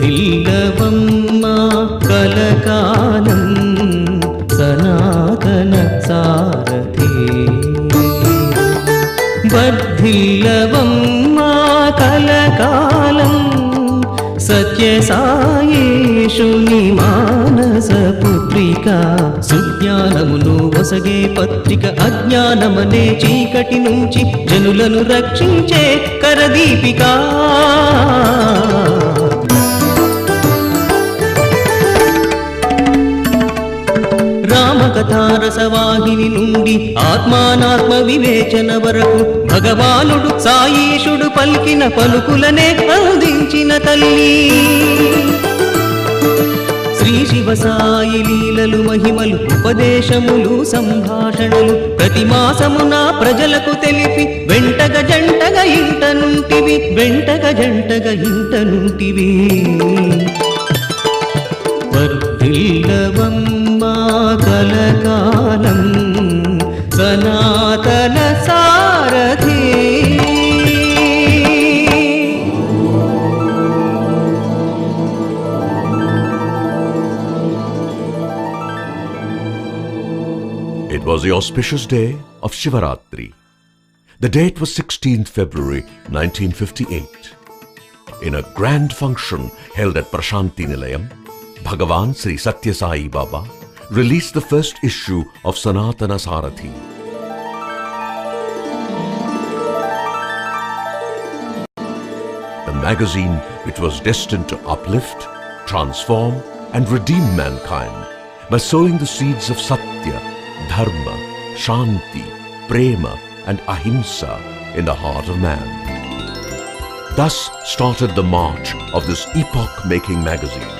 వర్ధిల్లవమ్మా కలకాలం సనాతన సారథి వర్ధిల్లవమ్మా కలకాలం సత్యసాయేషుని మానస పుత్రిక సుజ్ఞానమును వసగే పత్రిక అజ్ఞానమనే చీకటి నుంచి జనులను రక్షించే కరదీపిక రామకథారసవాహిని నుండి ఆత్మానాత్మ వివేచన వరకు భగవానుడు సాయీషుడు పలికిన పలుకులనే అందించిన తల్లి శ్రీ శివ సాయి లీలలు మహిమలు ఉపదేశములు సంభాషణలు ప్రతి మాసమున ప్రజలకు తెలిపి వెంటగ జంటగా ఇంట నుంటివి వర్ధిల్లవమ్మా కలకాలం సనాతన సారథి It was the auspicious day of Shivaratri. The date was 16th February 1958. In a grand function held at Prashanti Nilayam, Bhagavan Sri Satya Sai Baba released the first issue of Sanatana Sarathi. A magazine which was destined to uplift, transform and redeem mankind by sowing the seeds of Satya, Dharma, Shanti, Prema and Ahimsa in the heart of man. Thus started the march of this epoch-making magazine.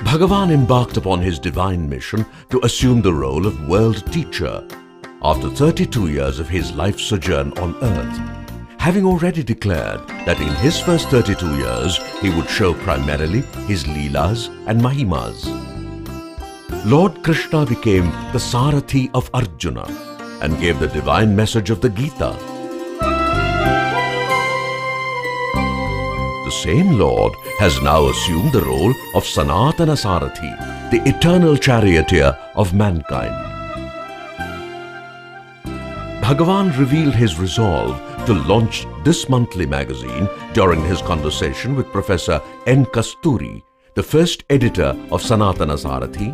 Bhagavan embarked upon his divine mission to assume the role of world teacher after 32 years of his life sojourn on earth, having already declared that in his first 32 years he would show primarily his Leelas and Mahimas. Lord Krishna became the Sarathi of Arjuna and gave the divine message of the Gita. The same Lord has now assumed the role of Sanatana Sarathi, the eternal charioteer of mankind. Bhagavan revealed his resolve to launch this monthly magazine during his conversation with Professor N. Kasturi, the first editor of Sanatana Sarathi,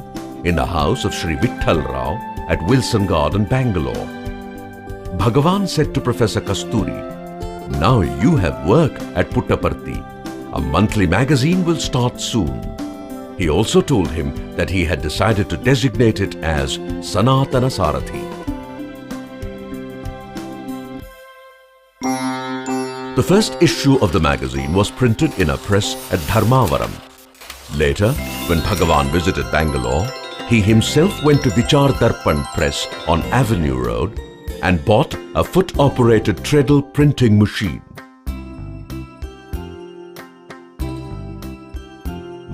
in the house of Sri Vitthal Rao at Wilson Garden, Bangalore. Bhagavan said to Professor Kasturi, "Now you have work at Puttaparthi. A monthly magazine will start soon." He also told him that he had decided to designate it as Sanatana Sarathi. The first issue of the magazine was printed in a press at Dharmavaram. Later, when Bhagavan visited Bangalore, he himself went to Vichar Darpan Press on Avenue Road and bought a foot-operated treadle printing machine.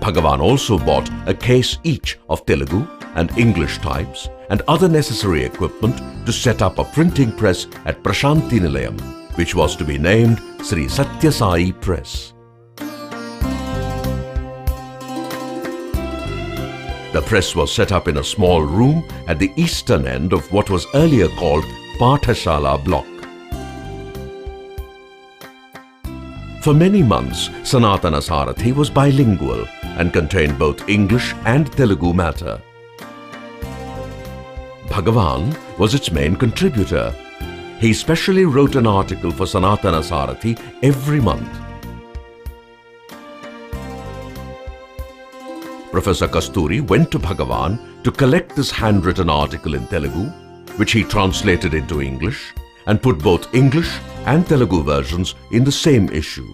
Bhagavan also bought a case each of Telugu and English types and other necessary equipment to set up a printing press at Prashanti Nilayam, which was to be named Sri Satya Sai Press. The press was set up in a small room at the eastern end of what was earlier called Pathashala block. For many months, Sanatana Sarathi was bilingual and contained both English and Telugu matter. Bhagavan was its main contributor. He specially wrote an article for Sanatana Sarathi every month. Professor Kasturi went to Bhagavan to collect this handwritten article in Telugu, which he translated into English and put both English and Telugu versions in the same issue.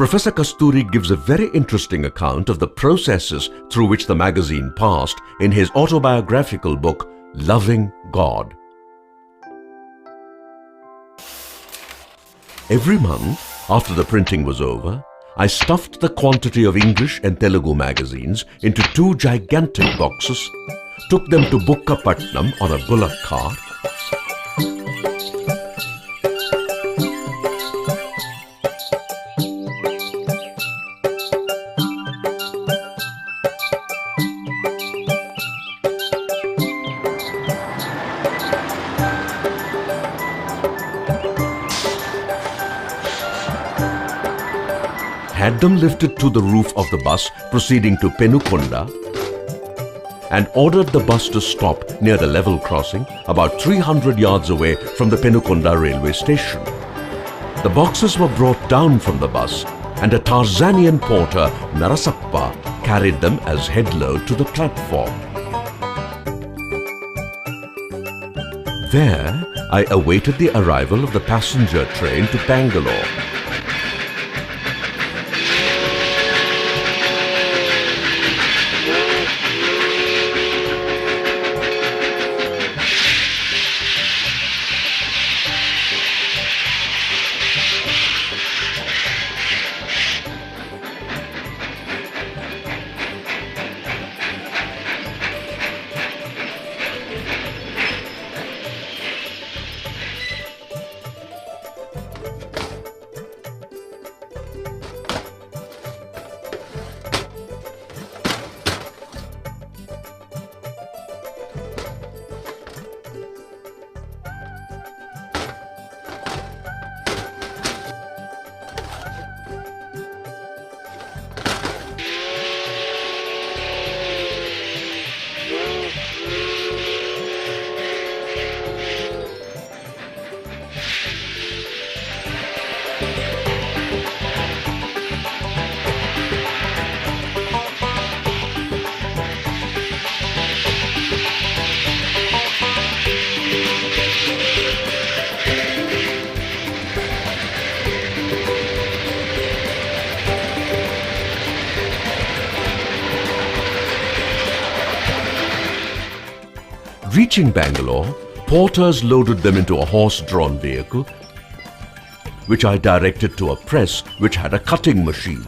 Professor Kasturi gives a very interesting account of the processes through which the magazine passed in his autobiographical book, Loving God. Every month, after the printing was over, I stuffed the quantity of English and Telugu magazines into 2 gigantic boxes, took them to Bukkapatnam on a bullock cart, had them lifted to the roof of the bus proceeding to Penukonda, and ordered the bus to stop near the level crossing about 300 yards away from the Penukonda railway station. The boxes were brought down from the bus, and a Tarzanian porter, Narasappa, carried them as head load to the platform. There, I awaited the arrival of the passenger train to Bangalore. Reaching Bangalore, porters loaded them into a horse-drawn vehicle, which I directed to a press which had a cutting machine.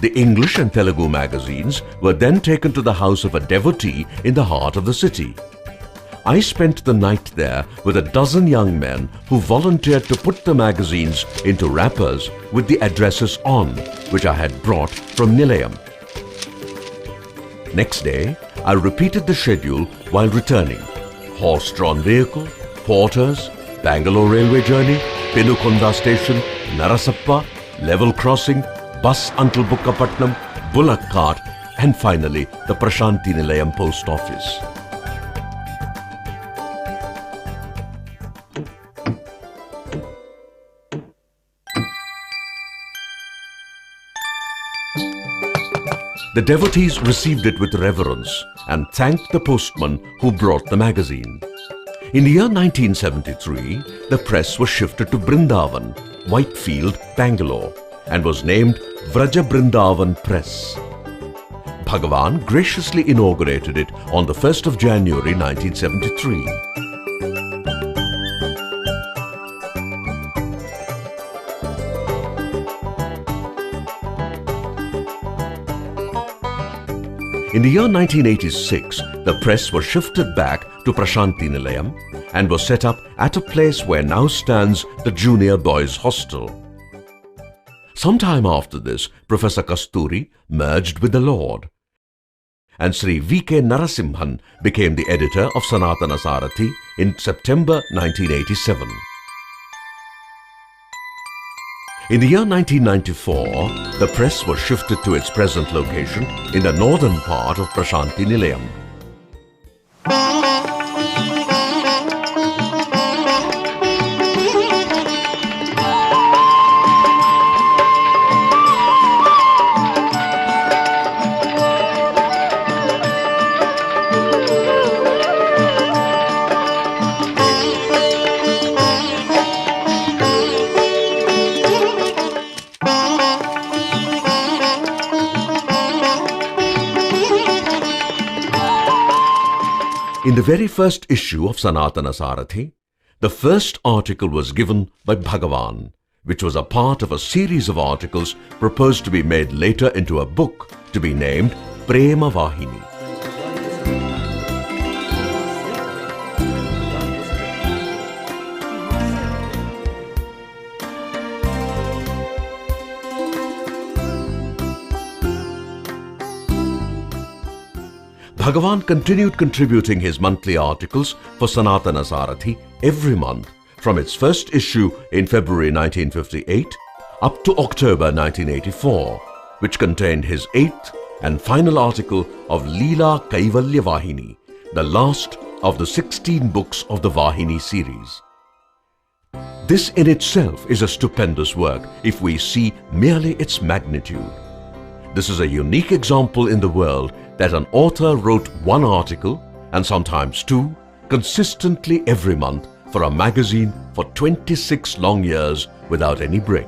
The English and Telugu magazines were then taken to the house of a devotee in the heart of the city. I spent the night there with a dozen young men who volunteered to put the magazines into wrappers with the addresses on, which I had brought from Nilayam. Next day, I repeated the schedule while returning. Horse-drawn vehicle, porters, Bangalore railway journey, Penukonda station, Narasappa, level crossing, bus until Bukkapatnam, bullock cart, and finally the Prashanti Nilayam post office. The devotees received it with reverence and thanked the postman who brought the magazine. In the year 1973, the press was shifted to Brindavan, Whitefield, Bangalore, and was named Vraja Brindavan Press. Bhagavan graciously inaugurated it on the 1st of January 1973. In the year 1986, the press was shifted back to Prashanti Nilayam and was set up at a place where now stands the Junior Boys Hostel. Sometime after this, Professor Kasturi merged with the Lord, and Sri V.K. Narasimhan became the editor of Sanatana Sarathi in September 1987. In the year 1994, the press was shifted to its present location in the northern part of Prashanti Nilayam. In the very first issue of Sanatana Sarathi, the first article was given by Bhagavan, which was a part of a series of articles proposed to be made later into a book to be named Prema Vahini. Bhagavan continued contributing his monthly articles for Sanatana Sarathi every month from its first issue in February 1958 up to October 1984, which contained his 8th and final article of Leela Kaivalya Vahini, the last of the 16 books of the Vahini series. This in itself is a stupendous work if we see merely its magnitude. This is a unique example in the world that an author wrote one article, and sometimes two, consistently every month for a magazine for 26 long years without any break.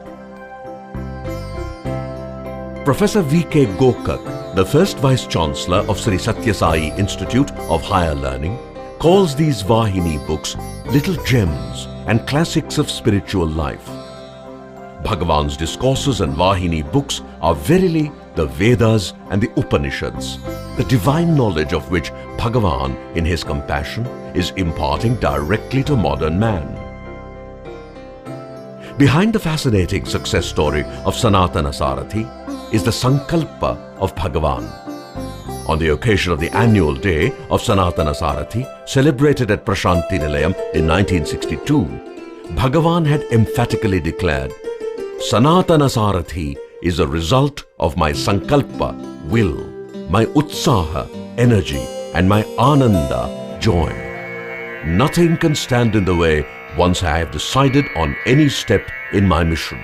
Professor V.K. Gokak, the first Vice-Chancellor of Sri Satya Sai Institute of Higher Learning, calls these Vahini books little gems and classics of spiritual life. Bhagavan's discourses and Vahini books are verily the Vedas and the Upanishads, the divine knowledge of which Bhagavan, in his compassion, is imparting directly to modern man. Behind the fascinating success story of Sanatana Sarathi is the Sankalpa of Bhagavan. On the occasion of the annual day of Sanatana Sarathi, celebrated at Prashanti Nilayam in 1962, Bhagavan had emphatically declared, Sanatana Sarathi is a result of my Sankalpa, will, my Utsaha, energy, and my Ananda, joy. Nothing can stand in the way once I have decided on any step in my mission.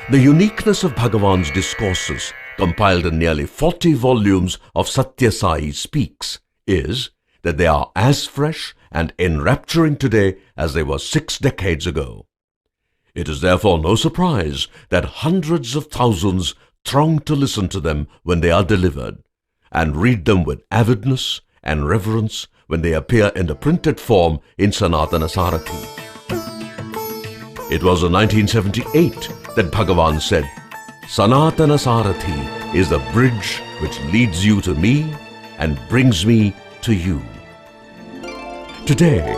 The uniqueness of Bhagavan's discourses, compiled in nearly 40 volumes of Satya Sai Speaks, is that they are as fresh and enrapturing today as they were 6 decades ago. It is therefore no surprise that hundreds of thousands throng to listen to them when they are delivered, and read them with avidness and reverence when they appear in the printed form in Sanatana Sarathi. It was in 1978 that Bhagavan said, Sanatana Sarathi is the bridge which leads you to me and brings me to you. Today,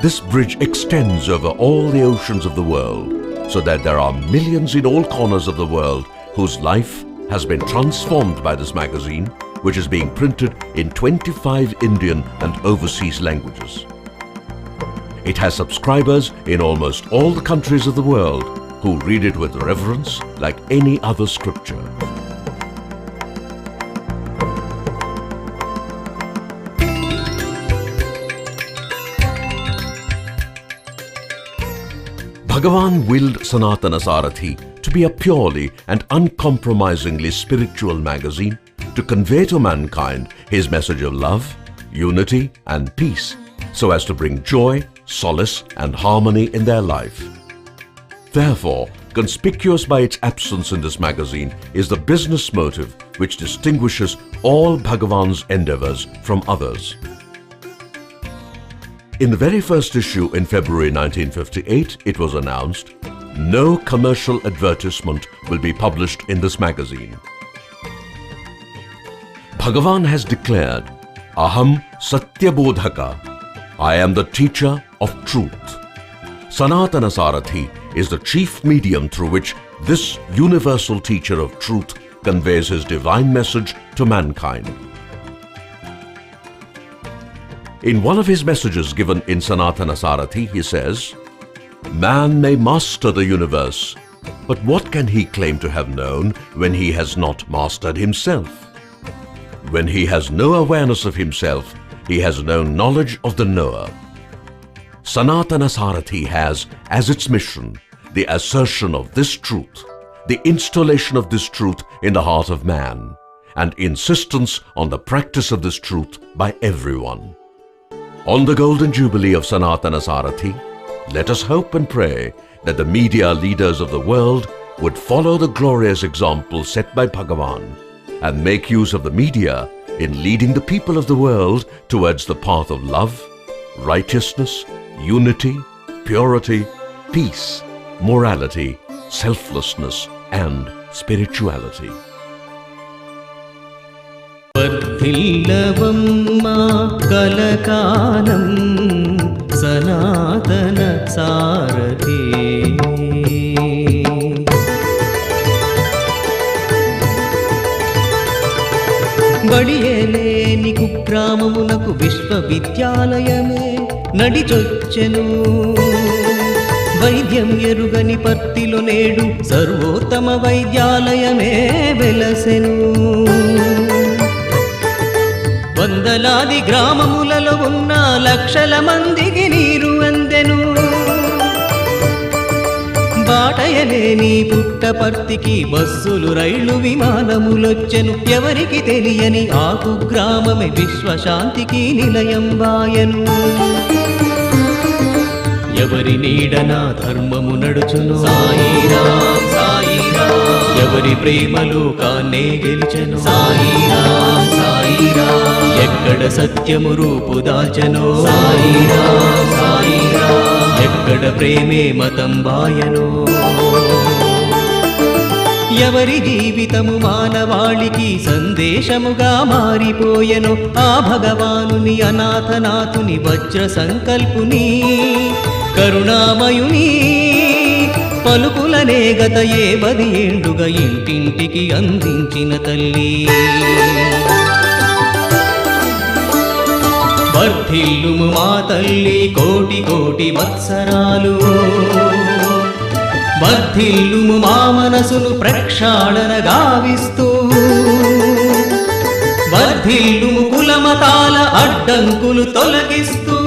this bridge extends over all the oceans of the world, so that there are millions in all corners of the world whose life has been transformed by this magazine, which is being printed in 25 Indian and overseas languages. It has subscribers in almost all the countries of the world who read it with reverence like any other scripture. Bhagavan willed Sanatana Sarathi to be a purely and uncompromisingly spiritual magazine to convey to mankind his message of love, unity and peace, so as to bring joy, solace and harmony in their life. Therefore, conspicuous by its absence in this magazine is the business motive which distinguishes all Bhagavan's endeavors from others. In the very first issue in February 1958, it was announced, no commercial advertisement will be published in this magazine. Bhagavan has declared, Aham Satyabodhaka, I am the teacher of truth. Sanatana Sarathi is the chief medium through which this universal teacher of truth conveys his divine message to mankind. In one of his messages given in Sanatana Sarathi, he says, Man may master the universe, but what can he claim to have known when he has not mastered himself? When he has no awareness of himself, he has no knowledge of the knower. Sanatana Sarathi has as its mission the assertion of this truth, the installation of this truth in the heart of man, and insistence on the practice of this truth by everyone. On the Golden Jubilee of Sanatana Sarathi, let us hope and pray that the media leaders of the world would follow the glorious example set by Bhagavan and make use of the media in leading the people of the world towards the path of love, righteousness, unity, purity, peace, morality, selflessness and spirituality. वर्धिल्लवम्मा कलकालं सनातन सारथे बडियलेनि కుగ్రామమునకు విశ్వవిద్యాలయమే నడిచొచ్చెను. వైద్యం ఎరుగని పర్తిలో నేడు సర్వోత్తమ వైద్యాలయమే వెలసెను. వందలాది గ్రామములలో ఉన్న లక్షల మందికి నీరు అందెను. బాటయలేని పుట్టపర్తికి బస్సులు రైళ్లు విమానములొచ్చెను. ఎవరికి తెలియని ఆ కుగ్రామమే విశ్వశాంతికి నిలయం వాయను. ఎవరి నీడన ధర్మము నడుచును సాయిరాం సాయిరాం, ఎవరి ప్రేమలో కాన్నే గెలిచెను సాయిరాం సాయిరాం, ఎక్కడ సత్యము రూపు దాల్చెనో సాయిరాం సాయిరాం, ఎక్కడ ప్రేమే మతం వాయనో. ఎవరి జీవితము మానవాళికి సందేశముగా మారిపోయెను. ఆ భగవానుని అనాథనాథుని వజ్ర సంకల్పుని కరుణామయుని పలుకులనే గత 10 ఏళ్లుగా ఇంటింటికి అందించిన తల్లి. వర్ధిల్లుము మా తల్లి కోటి కోటి వత్సరాలు, వర్ధిల్లుము మా మనసును ప్రక్షాళన గావిస్తూ, వర్ధిల్లుము కులమతాల అడ్డంకులు తొలగిస్తూ,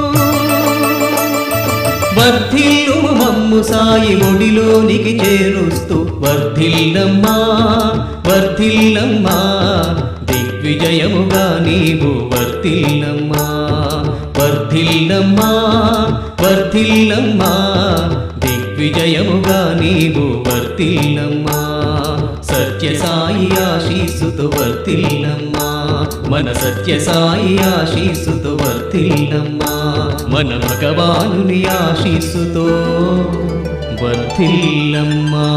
వర్ధిల్లుము మమ్ము సాయి ఒడిలోనికి చేరుస్తూ. వర్ధిల్లమ్మా వర్ధిల్లమ్మా దిగ్విజయముగా నీవు వర్ధిల్లమ్మా, వర్ధిల్లమ్మా వర్ధిల్లమ్మా దిగ్విజయముగా నీవు వర్ధిల్లమ్మా. సత్యసాయి ఆశీస్సుతో వర్ధిల్లమ్మా, మన సత్యసాయి ఆశీస్సుతో వర్ధిల్లమ్మా, మన భగవానుని ఆశీస్సుతో వర్ధిల్లమ్మా.